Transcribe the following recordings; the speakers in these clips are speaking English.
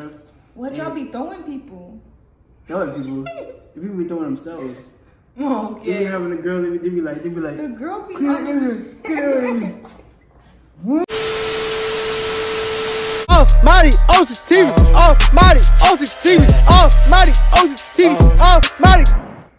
stuff. What y'all be throwing people? Throwing people? The people be throwing themselves. Oh, okay. They be having a girl, they be like, the girl be get out of here. Almightyoc TV, Almightyoc TV, Almightyoc TV, Almighty.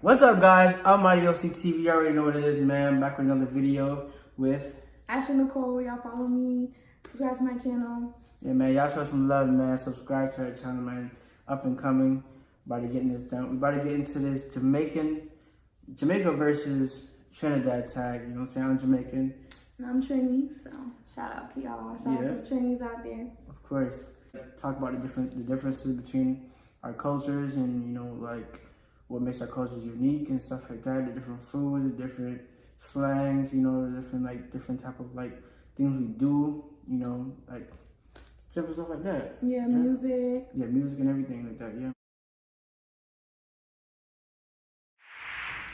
What's up, guys? Almightyoc TV. You already know what it is, man. Back with another video with Ashlynnicole. Y'all follow me. Subscribe to my channel. Yeah, man. Y'all show some love, man. Subscribe to our channel, man. Up and coming. About to getting this done. We about to get into this Jamaica versus Trinidad tag. You know what I'm saying? I'm Jamaican. And I'm Trini, so shout out to y'all. Shout out to the Trinis out there. Of course. Talk about the differences between our cultures and, you know, like what makes our cultures unique and stuff like that. The different foods, the different slangs, you know, the different type of like things we do, you know, like simple stuff like that. Yeah, music. Yeah, music and everything like that, yeah.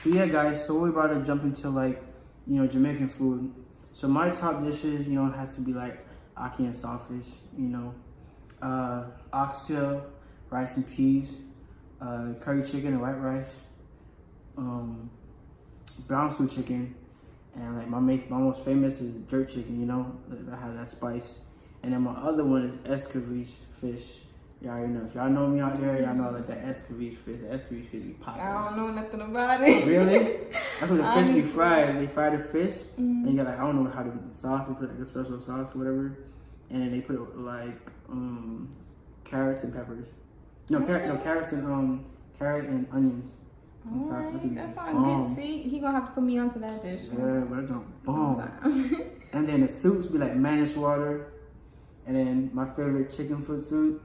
So yeah, guys, so we're about to jump into like, you know, Jamaican food. So my top dishes, you know, have to be like ackee and saltfish, you know, oxtail, rice and peas, curry chicken and white rice, brown stew chicken, and like my most famous is jerk chicken, you know, that had that spice. And then my other one is escovitch fish. Y'all already know. If y'all know me out there, y'all know like that escovitch fish. The escovitch fish be popping. I don't know nothing about it. Really? That's when the fish be fried. They fry the fish, and you got like, I don't know how to do the sauce. They put like a special sauce or whatever, and then they put like carrots and peppers. No, carrots and carrot and onions. Alright, that sounds good. See, he gonna have to put me onto that dish. Yeah, but that's bomb. And then the soups be like mayonnaise water, and then my favorite chicken foot soup.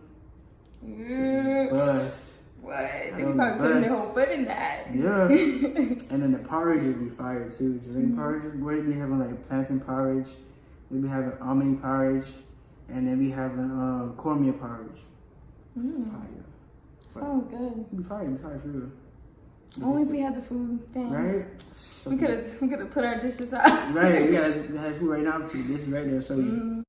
Buzz. What? They be probably putting their whole foot in that. Yeah. And then the porridge would be fire too. Jamaican porridge. Boy, we be having like plantain porridge. We be having almond porridge, and then we having cornmeal porridge. Fire. Sounds good. It'd be fire for real. Only if we had the food. Dang. Right? We could have put our dishes out. Right. We gotta have food right now. Put the dishes right there. So you.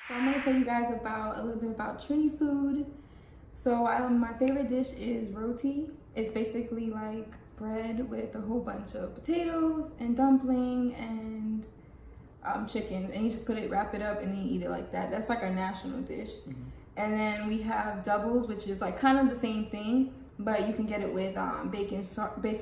So I'm gonna tell you guys a little bit about Trini food. So my favorite dish is roti. It's basically like bread with a whole bunch of potatoes and dumpling and chicken, and you just wrap it up, and then you eat it like that. That's like our national dish. And then we have doubles, which is like kind of the same thing, but you can get it with bacon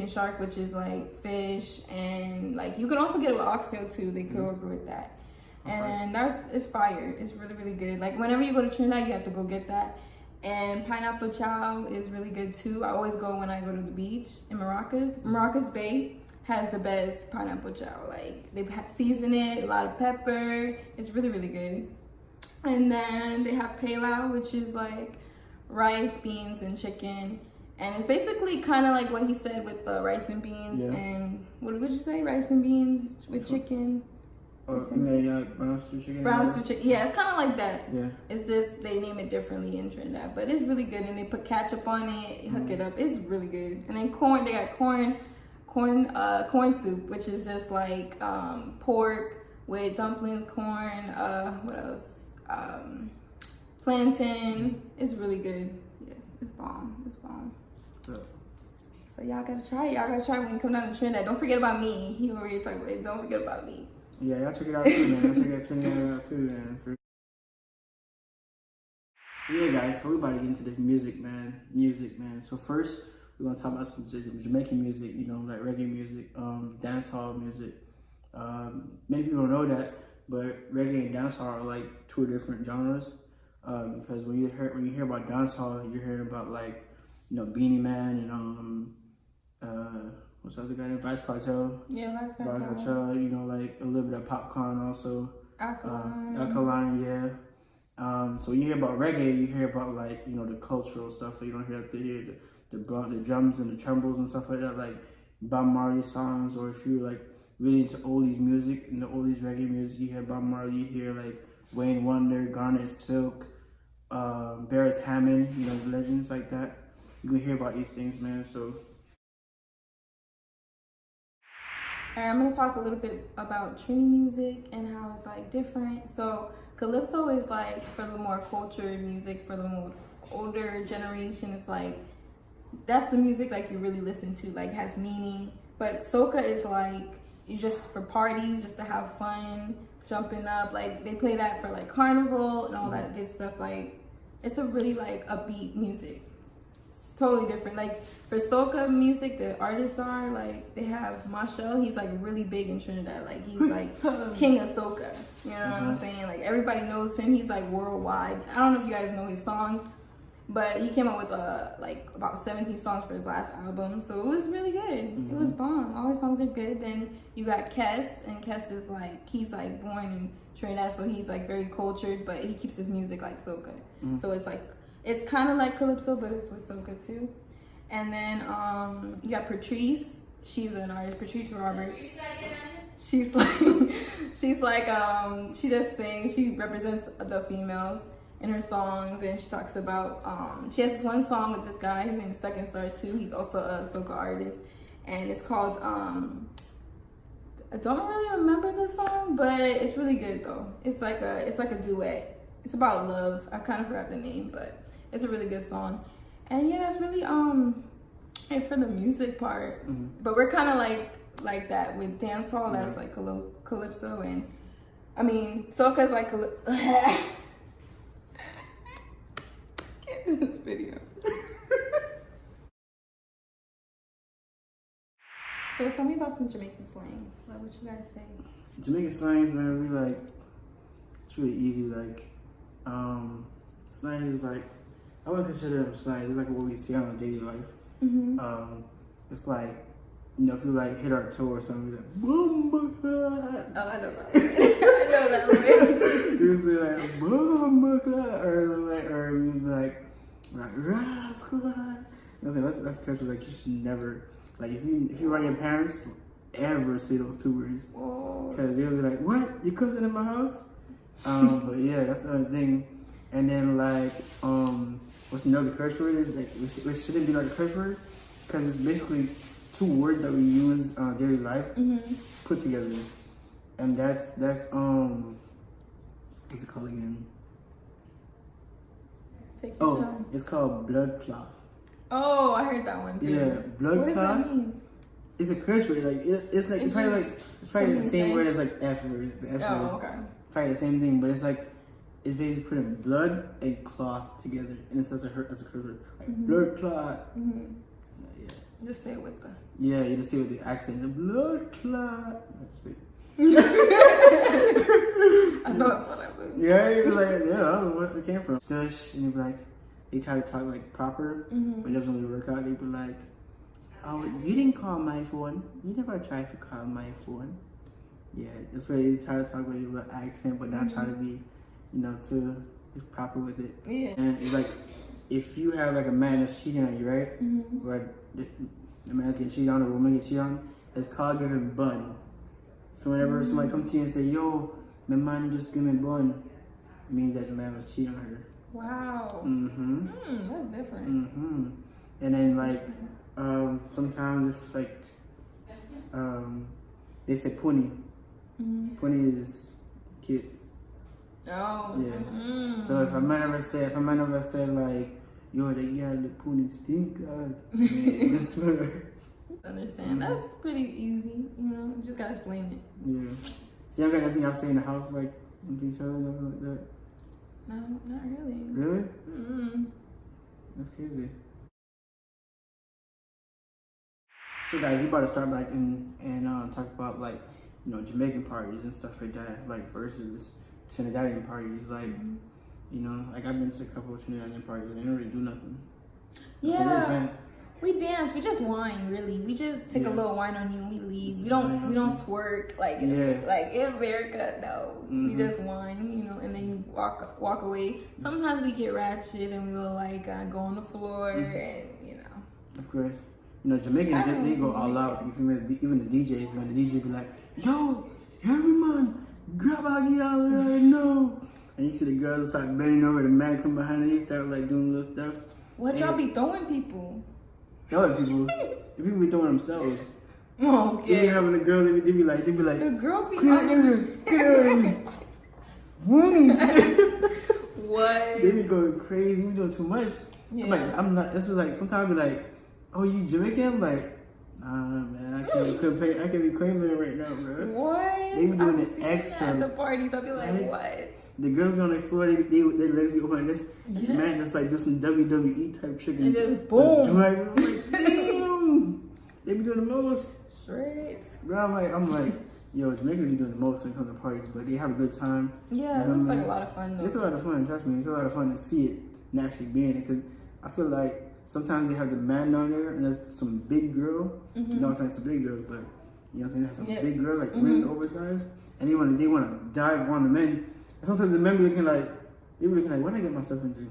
shark, which is like fish, and like you can also get it with oxtail too. They go over with that. And it's fire. It's really, really good. Like whenever you go to Trinidad, you have to go get that. And pineapple chow is really good too. I always go when I go to the beach in Maracas. Maracas Bay has the best pineapple chow. Like they season it, a lot of pepper. It's really, really good. And then they have pilau, which is like rice, beans, and chicken. And it's basically kind of like what he said with the rice and beans. Yeah. And what would you say? Rice and beans with chicken. Brown stew chicken. Brown stew chicken. Yeah, it's kind of like that. Yeah. It's just they name it differently in Trinidad, but it's really good. And they put ketchup on it, hook it up. It's really good. And then corn. They got corn soup, which is just like pork with dumpling, corn. What else? Plantain. It's really good. Yes, it's bomb. It's bomb. So y'all gotta try it. Y'all gotta try it when you come down to Trinidad. Don't forget about me. He over here talking about it. Don't forget about me. Yeah, y'all check it out too, man. Y'all check out Trinidad out too, man. So yeah, guys, so we're about to get into this music, man. So first, we're gonna talk about some Jamaican music, you know, like reggae music, dancehall music. Many people don't know that, but reggae and dancehall are like two different genres. Because when you hear about dancehall, you're hearing about like, you know, Beanie Man and what's the other guy named Vice Cartel? Yeah, Vice Cartel. You know, like a little bit of Popcorn also. Alkaline, yeah. So when you hear about reggae, you hear about like, you know, the cultural stuff. So you don't hear the drums and the trembles and stuff like that, like Bob Marley songs. Or if you're like really into oldies music and the oldies reggae music, you hear Bob Marley, you hear like Wayne Wonder, Garnet Silk, Barris Hammond, you know, legends like that. You can hear about these things, man. So Alright, I'm gonna talk a little bit about Trini music and how it's like different. So calypso is like for the more cultured music, for the more older generation. It's like that's the music like you really listen to, like has meaning. But soca is like you just for parties, just to have fun, jumping up. Like they play that for like carnival and all that good stuff. Like it's a really like upbeat music. It's totally different. Like for soca music, the artists are like they have Marshall. He's like really big in Trinidad. Like he's like king of soca. You know what I'm saying? Like everybody knows him. He's like worldwide. I don't know if you guys know his song, but he came out with like about 17 songs for his last album. So it was really good. It was bomb. All his songs are good. Then you got Kes, and Kes is like he's like born in Trinidad, so he's like very cultured, but he keeps his music like soca. So it's like it's kind of like calypso, but it's with soca too. And then you got Patrice. She's an artist, Patrice Roberts. She's like she just sings. She represents the females in her songs, and she talks about she has this one song with this guy. His name is Second Star too. He's also a soca artist, and it's called I don't really remember the song, but it's really good though. It's like a duet. It's about love. I kind of forgot the name, but it's a really good song. And yeah, that's really it for the music part. But we're kind of like that with dancehall. That's like calypso, and I mean soca's like can't do this video. So tell me about some Jamaican slangs. Like what you guys say? Jamaican slangs, man, we like it's really easy. Like slang is like I wouldn't consider them slangs. It's like what we see on our daily life. It's like, you know, if you like hit our toe or something, we're like boom. Oh, I know that. I know that way. You say like boom, or you'd be like rascal. You know what I'm saying? That's culture. Like you should never. Like if you write your parents, don't ever say those two words, because they'll be like, "What? You cussing in my house?" But yeah, that's another thing. And then like, what's another curse word is like, which shouldn't be like a curse word, because it's basically two words that we use in our daily life put together, and that's what's it called again? It's called blood cloth. Oh, I heard that one too. Yeah, blood what cloth. What does that mean? It's a curse word. Like it's probably the same word as like F word. The F word. Okay. Probably the same thing, but it's like it's basically putting blood and cloth together, and it's as a curse word, like blood clot. Yeah. Just say it with the. Yeah, you just say it with the accent. The blood clot. I know it's not that movie. Yeah, it was like I don't know where it came from. Stush, and you'd be like. They try to talk like proper, but it doesn't really work out. They be like, "Oh, you didn't call my phone. You never tried to call my phone." Yeah, that's why they try to talk with your accent, but not try to be, too proper with it. Yeah. And it's like, if you have like a man that's cheating on you, right? Or the man's getting cheated on, or a woman gets cheated on, it's called giving bun. So whenever somebody comes to you and say, "Yo, my man just give me bun," it means that the man was cheating on her. Wow. That's different. And then like sometimes it's like they say puni. Puni is kid. Oh. Yeah. So if a man ever said like, "Yo, that guy the puni stink," Understand. That's pretty easy. You just gotta explain it. Yeah. So you got anything else say in the house like each other like that? No, not really. Really? That's crazy. So guys, we about to start back and talk about like, Jamaican parties and stuff like that, like versus Trinidadian parties. Like, like I've been to a couple of Trinidadian parties and they don't really do nothing. Yeah. We dance. We just whine. Really, we just take a little wine on you and we leave. We don't twerk like in America. No, we just whine, and then you walk away. Sometimes we get ratchet and we will like go on the floor and Of course, Jamaicans they go all out. Even the DJs, man. The DJ be like, "Yo, every man, grab a girl right now." And you see the girls start bending over. The man come behind and they start like doing little stuff. What y'all be throwing people? Throwing people. The people be throwing themselves. Oh, They be having the girls, they be like, the girl be What? They be going crazy, you be doing too much. Yeah. I'm like, I'm not, this is like, sometimes I be like, oh, you Jamaican? I'm like, nah, man, I can't be claiming it right now, bro. What? They be doing the it extra. At the parties, I'll be like, right? What? The girls be on their floor, they legs be open like this. Yeah. Man, just like do some WWE type shit. And just boom. I'm like, damn. They be doing the most. Straight. Bro, I'm like, yo, Jamaica be doing the most when it comes to parties, but they have a good time. Yeah, it's like a lot of fun though. It's a lot of fun, trust me. It's a lot of fun to see it and actually be in it, because I feel like sometimes they have the man down there and there's some big girl. No offense to big girls, but you know what I'm saying? There's some big girl, like really oversized, and they want to dive on the men. And sometimes the men be looking like, what did I get myself into?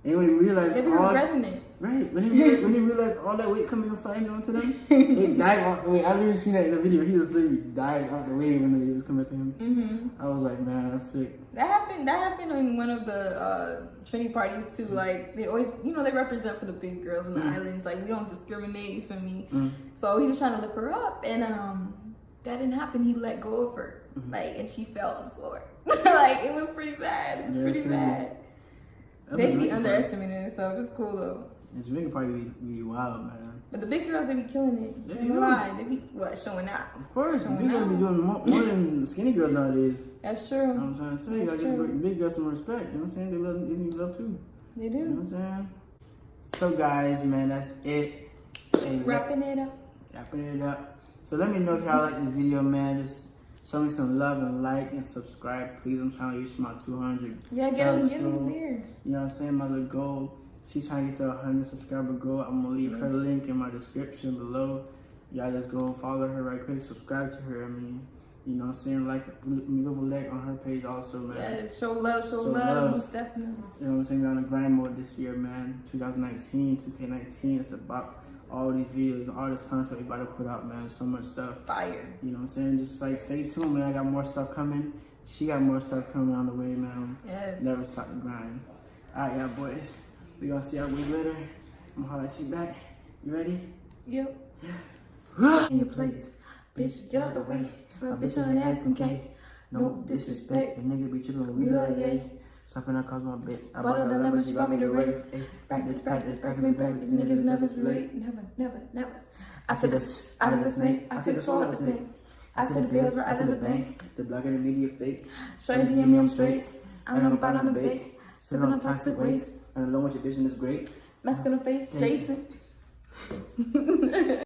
And when they realize they be regretting it. Right, when they realize all that weight coming and flying onto them, they dive out the way. I literally seen that in the video. He just literally dived out the way when they was coming to him. I was like, man, that's sick. That happened in one of the Trini parties too. Like they always, they represent for the big girls in the islands. Like we don't discriminate, you feel me? So he was trying to lift her up, and that didn't happen. He let go of her, and she fell on the floor. Like it was pretty bad. It was pretty bad. They be underestimating themselves. It's cool though. This Jamaican party be wild, man. But the big girls, they be killing it. They be showing out. Of course, the big girls be doing more than skinny girls nowadays. That's true. You know what I'm trying to say, you gotta give the big girls some respect. You know what I'm saying? They need love too. They do. You know what I'm saying? So guys, man, that's it. Hey, Wrapping it up. So let me know if y'all like this video, man. Just show me some love and like and subscribe, please. I'm trying to reach my 200. Yeah, get them there. You know what I'm saying? My little goal. She's trying to get to 100 subscriber goal. I'm gonna leave her link in my description below. Y'all just go follow her right quick. Subscribe to her. I mean, you know what I'm saying? Like, leave a like on her page also, man. Yeah, show love, most definitely. You know what I'm saying? We're on the grind mode this year, man. 2019, 2K19. It's about all these videos, all this content we about to put out, man. So much stuff. Fire. You know what I'm saying? Just like stay tuned, man. I got more stuff coming. She got more stuff coming on the way, man. Yes. Never stop the grind. Alright, y'all boys. We gonna see y'all week later. I'm gonna holler at you back. You ready? Yep. In your place. Bitch, get out the way. My bitch on an ass from K. No disrespect. The nigga be tripping when we like gay. Stopping I cause my bitch. I bought the lemon, she bought me the rave. Practice, niggas never too late. Never. I took this out of the snake. I took the soul out of the snake. I took the bills right out of the bank. The block of the media fake. Shorty DM me, I'm straight. I'm on about on the bait. Sipping on toxic waste. And alone with your vision is great. Masculine face, Jason.